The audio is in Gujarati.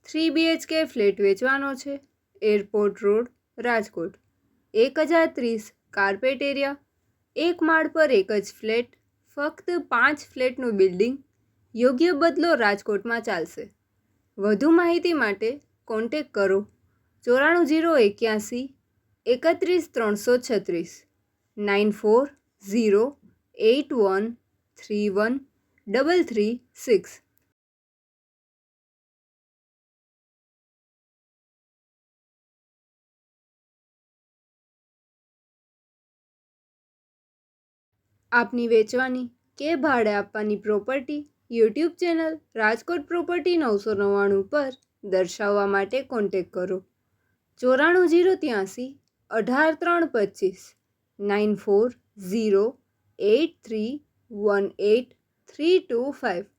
3 BHK ફ્લેટ વેચવાનો છે. Airport road, Rajkot. 1030 carpet area. એક માળ પર એક જ ફ્લેટ. ફક્ત 5 ફ્લેટનું બિલ્ડિંગ. યોગ્ય બદલો રાજકોટમાં ચાલશે. વધુ માહિતી માટે કોન્ટેક કરો 94081 31336 9408131336. આપની વેચવાની કે ભાડે આપવાની property YouTube channel Rajkot property 999 પર દર્શાવવા માટે કોન્ટેક કરો 94083 18325 9408318325.